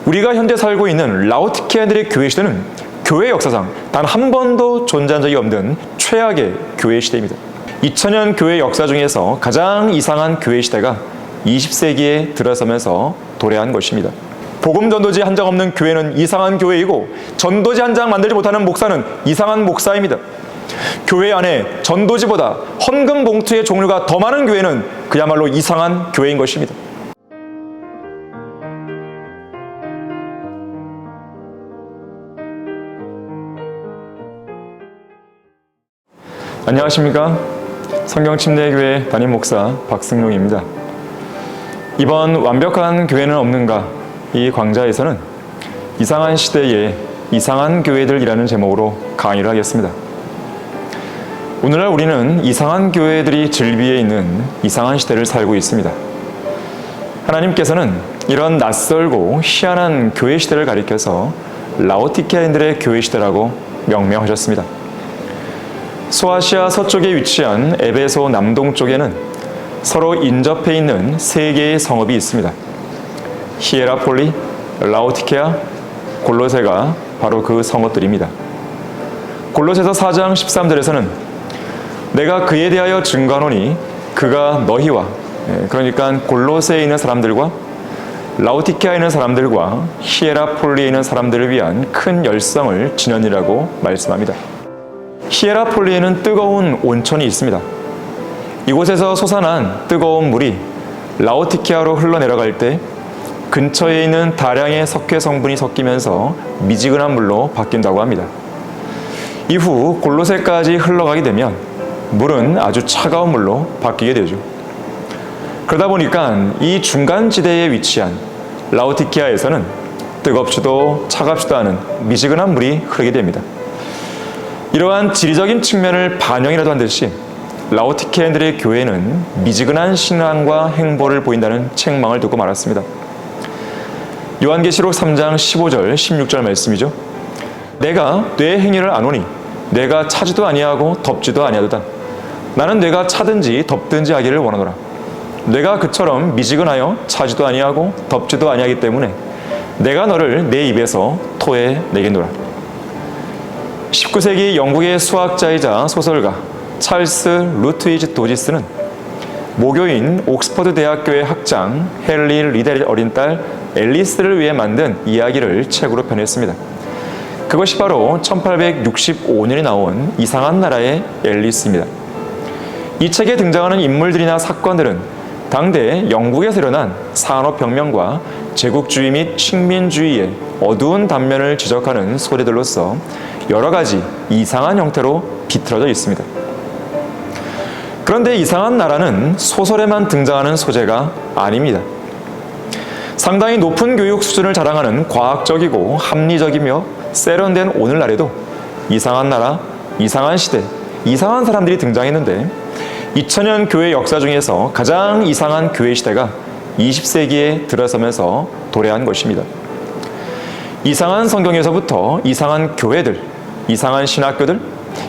우리가 현재 살고 있는 라오디케아인들의 교회 시대는 교회 역사상 단 한 번도 존재한 적이 없는 최악의 교회 시대입니다. 2000년 교회 역사 중에서 가장 이상한 교회 시대가 20세기에 들어서면서 도래한 것입니다. 복음 전도지 한 장 없는 교회는 이상한 교회이고, 전도지 한 장 만들지 못하는 목사는 이상한 목사입니다. 교회 안에 전도지보다 헌금 봉투의 종류가 더 많은 교회는 그야말로 이상한 교회인 것입니다. 안녕하십니까? 성경침례교회 담임 목사 박승용입니다. 이번 완벽한 교회는 없는가? 이 강좌에서는 이상한 시대의 이상한 교회들이라는 제목으로 강의를 하겠습니다. 오늘날 우리는 이상한 교회들이 즐비해 있는 이상한 시대를 살고 있습니다. 하나님께서는 이런 낯설고 희한한 교회 시대를 가리켜서 라오디케아인들의 교회 시대라고 명명하셨습니다. 소아시아 서쪽에 위치한 에베소 남동쪽에는 서로 인접해 있는 세 개의 성읍이 있습니다. 히에라폴리, 라오디케아, 골로새가 바로 그 성읍들입니다. 골로새서 4장 13절에서는 내가 그에 대하여 증거하노니 그가 너희와, 그러니까 골로새에 있는 사람들과 라오디케아에 있는 사람들과 히에라폴리에 있는 사람들을 위한 큰 열성을 지녔느라고 말씀합니다. 히에라폴리에는 뜨거운 온천이 있습니다. 이곳에서 솟아난 뜨거운 물이 라오디케아로 흘러내려갈 때 근처에 있는 다량의 석회 성분이 섞이면서 미지근한 물로 바뀐다고 합니다. 이후 골로새까지 흘러가게 되면 물은 아주 차가운 물로 바뀌게 되죠. 그러다 보니까 이 중간지대에 위치한 라오디케아에서는 뜨겁지도 차갑지도 않은 미지근한 물이 흐르게 됩니다. 이러한 지리적인 측면을 반영이라도 한 듯이 라오디케아인들의 교회는 미지근한 신앙과 행보를 보인다는 책망을 듣고 말았습니다. 요한계시록 3장 15절 16절 말씀이죠. 내가 내 행위를 아노니 내가 차지도 아니하고 덥지도 아니하도다. 나는 내가 차든지 덥든지 하기를 원하노라. 내가 그처럼 미지근하여 차지도 아니하고 덥지도 아니하기 때문에 내가 너를 내 입에서 토해내겠노라. 19세기 영국의 수학자이자 소설가 찰스 루트위지 도지스는 모교인 옥스퍼드 대학교의 학장 헨리 리델의 어린 딸 앨리스를 위해 만든 이야기를 책으로 펴냈습니다. 그것이 바로 1865년에 나온 이상한 나라의 앨리스입니다. 이 책에 등장하는 인물들이나 사건들은 당대 영국에서 일어난 산업혁명과 제국주의 및 식민주의의 어두운 단면을 지적하는 소리들로서 여러 가지 이상한 형태로 비틀어져 있습니다. 그런데 이상한 나라는 소설에만 등장하는 소재가 아닙니다. 상당히 높은 교육 수준을 자랑하는 과학적이고 합리적이며 세련된 오늘날에도 이상한 나라, 이상한 시대, 이상한 사람들이 등장했는데 2000년 교회 역사 중에서 가장 이상한 교회 시대가 20세기에 들어서면서 도래한 것입니다. 이상한 성경에서부터 이상한 교회들, 이상한 신학교들,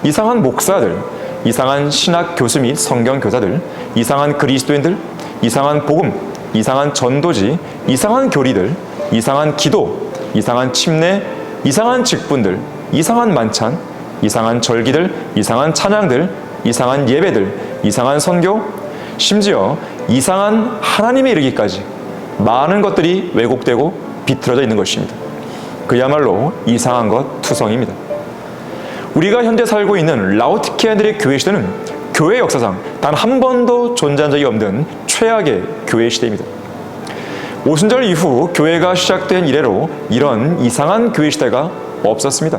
이상한 목사들, 이상한 신학 교수 및 성경 교사들, 이상한 그리스도인들, 이상한 복음, 이상한 전도지, 이상한 교리들, 이상한 기도, 이상한 침례, 이상한 직분들, 이상한 만찬, 이상한 절기들, 이상한 찬양들, 이상한 예배들, 이상한 선교, 심지어 이상한 하나님에 이르기까지 많은 것들이 왜곡되고 비틀어져 있는 것입니다. 그야말로 이상한 것 투성입니다. 우리가 현재 살고 있는 라오디케아인들의 교회 시대는 교회 역사상 단 한 번도 존재한 적이 없는 최악의 교회 시대입니다. 오순절 이후 교회가 시작된 이래로 이런 이상한 교회 시대가 없었습니다.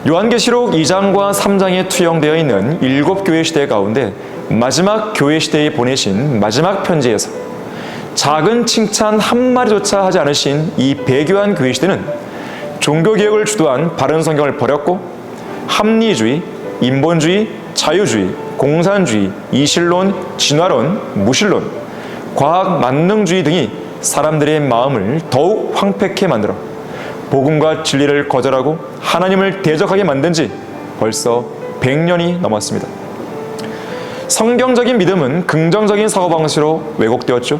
요한계시록 2장과 3장에 투영되어 있는 7교회 시대 가운데 마지막 교회 시대에 보내신 마지막 편지에서 작은 칭찬 한마디조차 하지 않으신 이 배교한 교회 시대는 종교개혁을 주도한 바른 성경을 버렸고 합리주의, 인본주의, 자유주의, 공산주의, 이실론, 진화론, 무신론, 과학 만능주의 등이 사람들의 마음을 더욱 황폐케 만들어 복음과 진리를 거절하고 하나님을 대적하게 만든 지 벌써 100년이 넘었습니다. 성경적인 믿음은 긍정적인 사고방식으로 왜곡되었죠.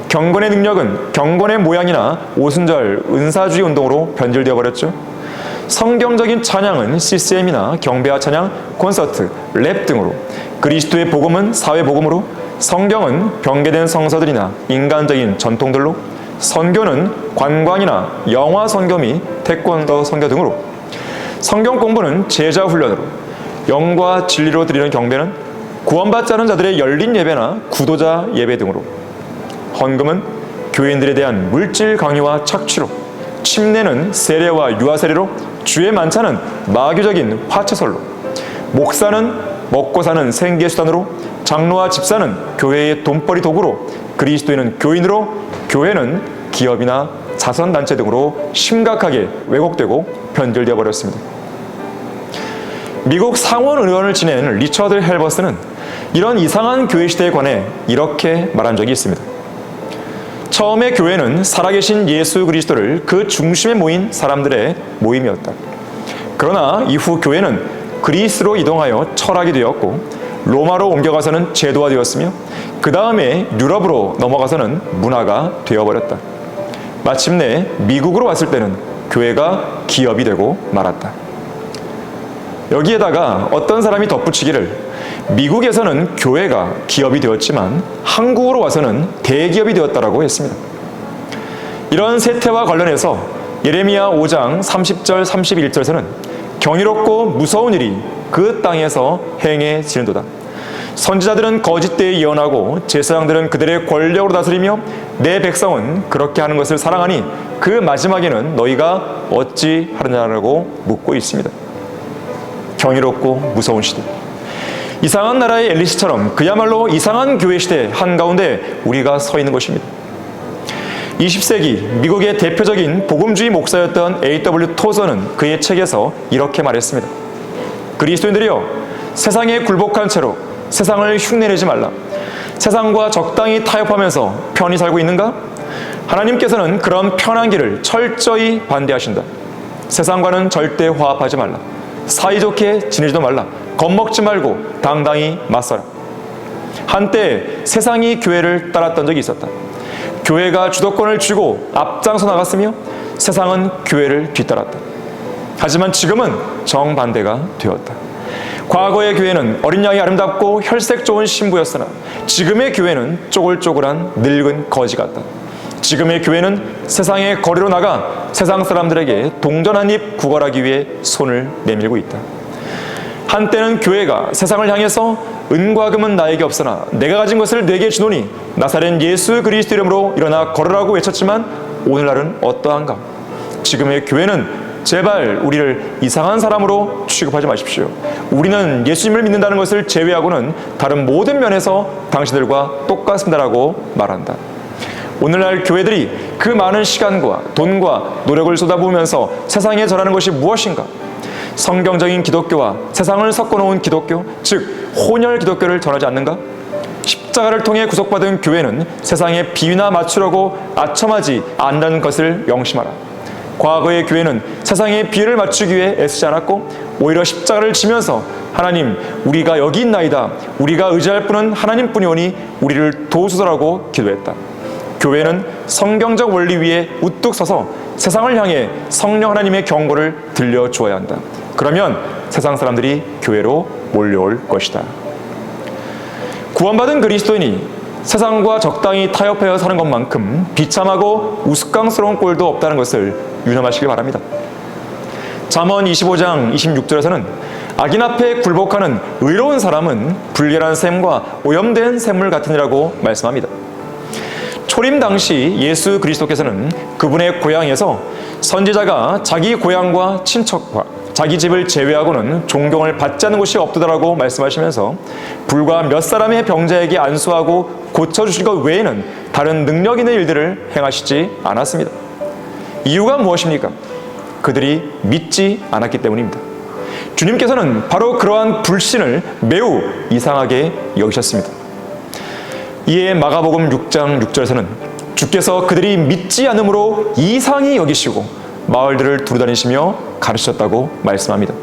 경건의 능력은 경건의 모양이나 오순절, 은사주의 운동으로 변질되어 버렸죠. 성경적인 찬양은 CCM이나 경배와 찬양, 콘서트, 랩 등으로, 그리스도의 복음은 사회 복음으로, 성경은 병개된 성서들이나 인간적인 전통들로, 선교는 관광이나 영화 선교 및 태권도 선교 등으로, 성경 공부는 제자 훈련으로, 영과 진리로 드리는 경배는 구원받지 않은 자들의 열린 예배나 구도자 예배 등으로, 헌금은 교인들에 대한 물질 강요와 착취로, 침례는 세례와 유아 세례로, 주의 만찬은 마귀적인 화채설로, 목사는 먹고 사는 생계 수단으로, 장로와 집사는 교회의 돈벌이 도구로, 그리스도인은 교인으로, 교회는 기업이나 자선단체 등으로 심각하게 왜곡되고 변질되어 버렸습니다. 미국 상원 의원을 지낸 리처드 헬버스는 이런 이상한 교회 시대에 관해 이렇게 말한 적이 있습니다. 처음에 교회는 살아계신 예수 그리스도를 그 중심에 모인 사람들의 모임이었다. 그러나 이후 교회는 그리스로 이동하여 철학이 되었고, 로마로 옮겨가서는 제도화 되었으며, 그 다음에 유럽으로 넘어가서는 문화가 되어버렸다. 마침내 미국으로 왔을 때는 교회가 기업이 되고 말았다. 여기에다가 어떤 사람이 덧붙이기를, 미국에서는 교회가 기업이 되었지만 한국으로 와서는 대기업이 되었다라고 했습니다. 이런 세태와 관련해서 예레미야 5장 30절 31절에서는 경이롭고 무서운 일이 그 땅에서 행해지는도다. 선지자들은 거짓되이 예언하고 제사장들은 그들의 권력으로 다스리며 내 백성은 그렇게 하는 것을 사랑하니 그 마지막에는 너희가 어찌 하느냐라고 묻고 있습니다. 경이롭고 무서운 시대, 이상한 나라의 앨리스처럼 그야말로 이상한 교회 시대 한가운데 우리가 서 있는 것입니다. 20세기 미국의 대표적인 복음주의 목사였던 A.W. 토저는 그의 책에서 이렇게 말했습니다. 그리스도인들이여, 세상에 굴복한 채로 세상을 흉내내지 말라. 세상과 적당히 타협하면서 편히 살고 있는가? 하나님께서는 그런 편한 길을 철저히 반대하신다. 세상과는 절대 화합하지 말라. 사이좋게 지내지도 말라. 겁먹지 말고 당당히 맞서라. 한때 세상이 교회를 따랐던 적이 있었다. 교회가 주도권을 쥐고 앞장서 나갔으며 세상은 교회를 뒤따랐다. 하지만 지금은 정반대가 되었다. 과거의 교회는 어린 양이 아름답고 혈색 좋은 신부였으나 지금의 교회는 쪼글쪼글한 늙은 거지 같다. 지금의 교회는 세상의 거리로 나가 세상 사람들에게 동전 한 입 구걸하기 위해 손을 내밀고 있다. 한때는 교회가 세상을 향해서 은과 금은 나에게 없으나 내가 가진 것을 내게 주노니 나사렛 예수 그리스도 이름으로 일어나 걸으라고 외쳤지만 오늘날은 어떠한가? 지금의 교회는 제발 우리를 이상한 사람으로 취급하지 마십시오. 우리는 예수님을 믿는다는 것을 제외하고는 다른 모든 면에서 당신들과 똑같습니다라고 말한다. 오늘날 교회들이 그 많은 시간과 돈과 노력을 쏟아부으면서 세상에 전하는 것이 무엇인가? 성경적인 기독교와 세상을 섞어놓은 기독교, 즉 혼혈 기독교를 전하지 않는가? 십자가를 통해 구속받은 교회는 세상에 비위나 맞추려고 아첨하지 않는 것을 명심하라. 과거의 교회는 세상에 비위를 맞추기 위해 애쓰지 않았고 오히려 십자가를 지면서 하나님, 우리가 여기 있나이다. 우리가 의지할 분은 하나님뿐이오니 우리를 도우소서라고 기도했다. 교회는 성경적 원리 위에 우뚝 서서 세상을 향해 성령 하나님의 경고를 들려주어야 한다. 그러면 세상 사람들이 교회로 몰려올 것이다. 구원받은 그리스도인이 세상과 적당히 타협하여 사는 것만큼 비참하고 우스꽝스러운 꼴도 없다는 것을 유념하시길 바랍니다. 잠언 25장 26절에서는 악인 앞에 굴복하는 의로운 사람은 불결한 샘과 오염된 샘물 같으니라고 말씀합니다. 초림 당시 예수 그리스도께서는 그분의 고향에서 선지자가 자기 고향과 친척과 자기 집을 제외하고는 존경을 받지 않는 곳이 없더라라고 말씀하시면서 불과 몇 사람의 병자에게 안수하고 고쳐주실 것 외에는 다른 능력 있는 일들을 행하시지 않았습니다. 이유가 무엇입니까? 그들이 믿지 않았기 때문입니다. 주님께서는 바로 그러한 불신을 매우 이상하게 여기셨습니다. 이에 마가복음 6장 6절에서는 주께서 그들이 믿지 않음으로 이상히 여기시고 마을들을 두루다니시며 가르치셨다고 말씀합니다.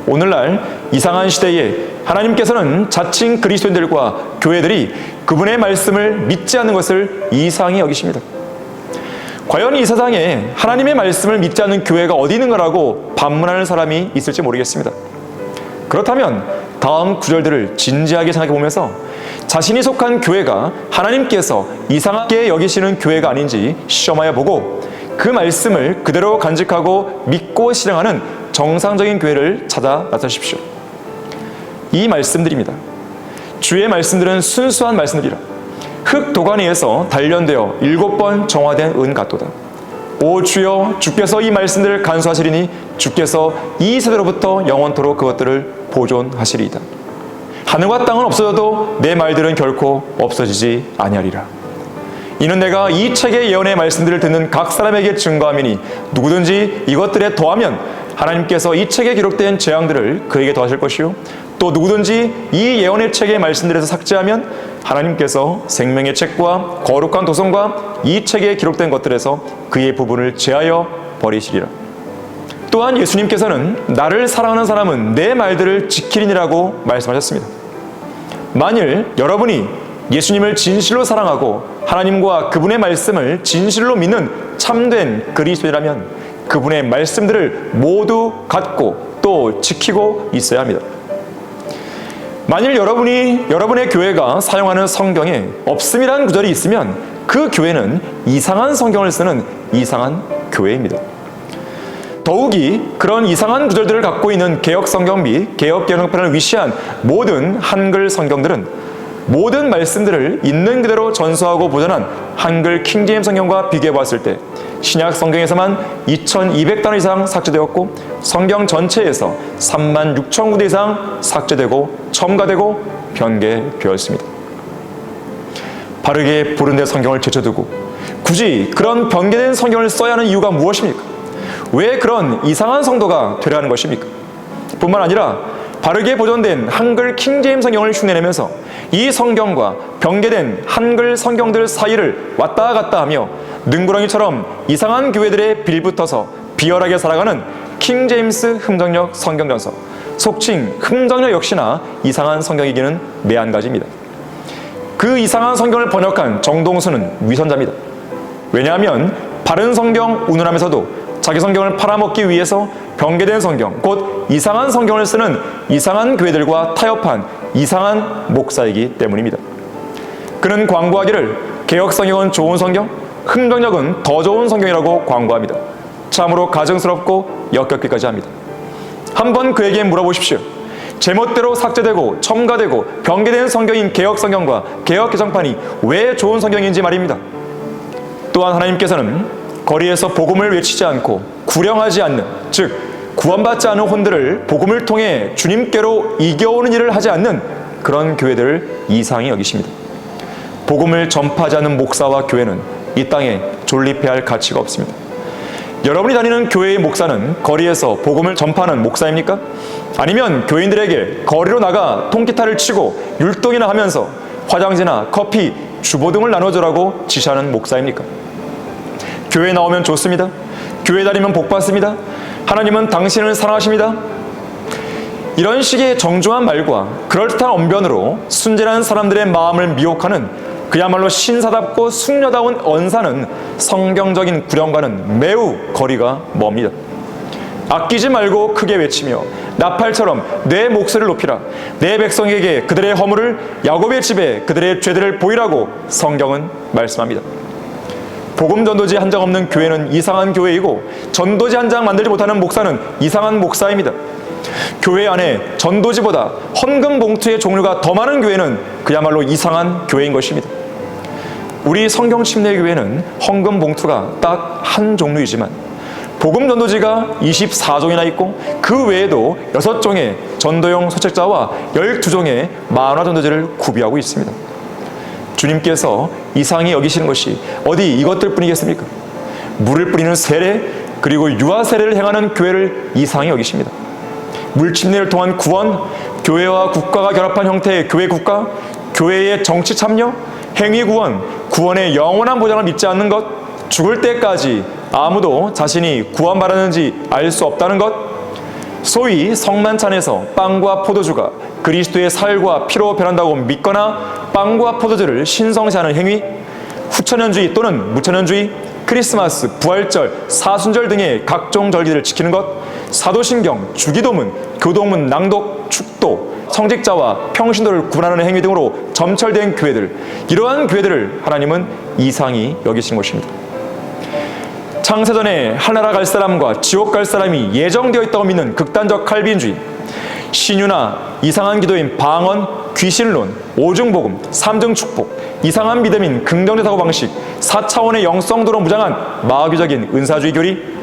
오늘날 이상한 시대에 하나님께서는 자칭 그리스도인들과 교회들이 그분의 말씀을 믿지 않는 것을 이상히 여기십니다. 과연 이 세상에 하나님의 말씀을 믿지 않는 교회가 어디 있는 거라고 반문하는 사람이 있을지 모르겠습니다. 그렇다면 다음 구절들을 진지하게 생각해 보면서 자신이 속한 교회가 하나님께서 이상하게 여기시는 교회가 아닌지 시험하여 보고 그 말씀을 그대로 간직하고 믿고 실행하는 정상적인 교회를 찾아 나서십시오. 이 말씀들입니다. 주의 말씀들은 순수한 말씀들이라 흙 도가니에서 단련되어 7번 정화된 은 같도다. 오 주여, 주께서 이 말씀들을 간수하시리니 주께서 이 세대로부터 영원토록 그것들을 보존하시리이다. 하늘과 땅은 없어져도 내 말들은 결코 없어지지 아니하리라. 이는 내가 이 책의 예언의 말씀들을 듣는 각 사람에게 증거함이니 누구든지 이것들에 더하면 하나님께서 이 책에 기록된 재앙들을 그에게 더하실 것이요 또 누구든지 이 예언의 책의 말씀들에서 삭제하면 하나님께서 생명의 책과 거룩한 도성과 이 책에 기록된 것들에서 그의 부분을 제하여 버리시리라. 또한 예수님께서는 나를 사랑하는 사람은 내 말들을 지키리니라고 말씀하셨습니다. 만일 여러분이 예수님을 진실로 사랑하고 하나님과 그분의 말씀을 진실로 믿는 참된 그리스도인이라면 그분의 말씀들을 모두 갖고 또 지키고 있어야 합니다. 만일 여러분의 교회가 사용하는 성경에 없음이라는 구절이 있으면 그 교회는 이상한 성경을 쓰는 이상한 교회입니다. 더욱이 그런 이상한 구절들을 갖고 있는 개혁 성경 및 개혁 개정판을 위시한 모든 한글 성경들은 모든 말씀들을 있는 그대로 전수하고 보존한 한글 킹제임스 성경과 비교해 봤을 때 신약 성경에서만 2200단어 이상 삭제되었고 성경 전체에서 36,000군데 이상 삭제되고 첨가되고 변개되었습니다. 바르게 보른대 성경을 제쳐두고 굳이 그런 변개된 성경을 써야 하는 이유가 무엇입니까? 왜 그런 이상한 성도가 되려 하는 것입니까? 뿐만 아니라 바르게 보존된 한글 킹제임스 성경을 흉내내면서 이 성경과 변개된 한글 성경들 사이를 왔다 갔다 하며 능구렁이처럼 이상한 교회들에 빌붙어서 비열하게 살아가는 킹제임스 흠정력 성경전서, 속칭 흠정력 역시나 이상한 성경이기는 매한가지입니다. 그 이상한 성경을 번역한 정동수는 위선자입니다. 왜냐하면 바른 성경 운운하면서도 자기 성경을 팔아먹기 위해서 변개된 성경, 곧 이상한 성경을 쓰는 이상한 교회들과 타협한 이상한 목사이기 때문입니다. 그는 광고하기를 개혁 성경은 좋은 성경, 흠정력은 더 좋은 성경이라고 광고합니다. 참으로 가증스럽고 역겹기까지 합니다. 한번 그에게 물어보십시오. 제멋대로 삭제되고 첨가되고 변개된 성경인 개혁 성경과 개혁 개정판이 왜 좋은 성경인지 말입니다. 또한 하나님께서는 거리에서 복음을 외치지 않고 구령하지 않는, 즉 구원받지 않은 혼들을 복음을 통해 주님께로 이겨오는 일을 하지 않는 그런 교회들을 이상히 여기십니다. 복음을 전파하지 않는 목사와 교회는 이 땅에 존립해야 할 가치가 없습니다. 여러분이 다니는 교회의 목사는 거리에서 복음을 전파하는 목사입니까? 아니면 교인들에게 거리로 나가 통기타를 치고 율동이나 하면서 화장지나 커피, 주보 등을 나눠주라고 지시하는 목사입니까? 교회 나오면 좋습니다. 교회 다니면 복 받습니다. 하나님은 당신을 사랑하십니다. 이런 식의 정중한 말과 그럴듯한 언변으로 순진한 사람들의 마음을 미혹하는 그야말로 신사답고 숙녀다운 언사는 성경적인 구령과는 매우 거리가 멉니다. 아끼지 말고 크게 외치며 나팔처럼 내 목소리를 높이라. 내 백성에게 그들의 허물을, 야곱의 집에 그들의 죄들을 보이라고 성경은 말씀합니다. 복음 전도지 한 장 없는 교회는 이상한 교회이고 전도지 한 장 만들지 못하는 목사는 이상한 목사입니다. 교회 안에 전도지보다 헌금 봉투의 종류가 더 많은 교회는 그야말로 이상한 교회인 것입니다. 우리 성경침례교회는 헌금 봉투가 딱 한 종류이지만 복음 전도지가 24종이나 있고 그 외에도 6종의 전도용 소책자와 12종의 만화 전도지를 구비하고 있습니다. 주님께서 이상히 여기시는 것이 어디 이것들 뿐이겠습니까? 물을 뿌리는 세례, 그리고 유아 세례를 행하는 교회를 이상히 여기십니다. 물침례를 통한 구원, 교회와 국가가 결합한 형태의 교회 국가, 교회의 정치 참여, 행위 구원, 구원의 영원한 보장을 믿지 않는 것, 죽을 때까지 아무도 자신이 구원받았는지 알 수 없다는 것, 소위 성만찬에서 빵과 포도주가 그리스도의 살과 피로 변한다고 믿거나 빵과 포도주를 신성시하는 행위, 후천연주의 또는 무천연주의, 크리스마스, 부활절, 사순절 등의 각종 절기를 지키는 것, 사도신경, 주기도문, 교도문, 낭독, 축도, 성직자와 평신도를 구분하는 행위 등으로 점철된 교회들, 이러한 교회들을 하나님은 이상히 여기신 것입니다. 창세전에 하나라 갈 사람과 지옥 갈 사람이 예정되어 있다고 믿는 극단적 칼빈주의, 신유나 이상한 기도인 방언, 귀신론, 오중복음, 삼중축복, 이상한 믿음인 긍정적 사고방식, 4차원의 영성도로 무장한 마귀적인 은사주의 교리,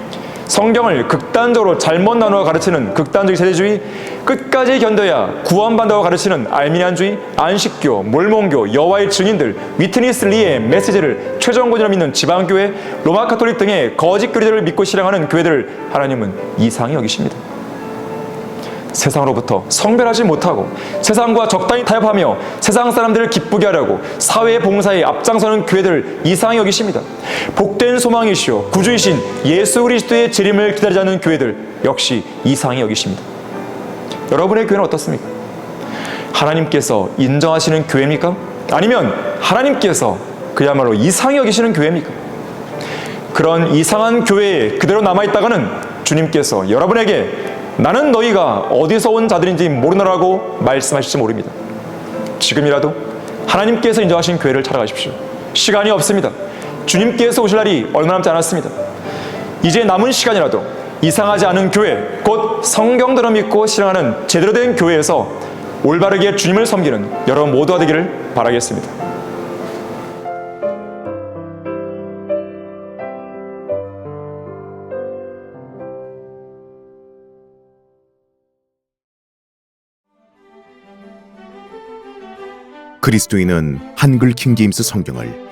성경을 극단적으로 잘못 나누어 가르치는 극단적 세대주의, 끝까지 견뎌야 구원받는다고 가르치는 알미니안주의, 안식교, 몰몬교, 여호와의 증인들, 위트니스 리의 메시지를 최종권이라 믿는 지방교회, 로마 카톨릭 등의 거짓 교리들을 믿고 실행하는 교회들을 하나님은 이상히 여기십니다. 세상으로부터 성별하지 못하고 세상과 적당히 타협하며 세상 사람들을 기쁘게 하려고 사회 봉사에 앞장서는 교회들을 이상히 여기십니다. 복된 소망이시오 구주이신 예수 그리스도의 재림을 기다리지 않는 교회들 역시 이상히 여기십니다. 여러분의 교회는 어떻습니까? 하나님께서 인정하시는 교회입니까? 아니면 하나님께서 그야말로 이상히 여기시는 교회입니까? 그런 이상한 교회에 그대로 남아있다가는 주님께서 여러분에게 나는 너희가 어디서 온 자들인지 모르노라고 말씀하실지 모릅니다. 지금이라도 하나님께서 인정하신 교회를 찾아가십시오. 시간이 없습니다. 주님께서 오실 날이 얼마 남지 않았습니다. 이제 남은 시간이라도 이상하지 않은 교회, 곧 성경대로 믿고 실행하는 제대로 된 교회에서 올바르게 주님을 섬기는 여러분 모두가 되기를 바라겠습니다. 그리스도인은 한글 킹제임스 성경을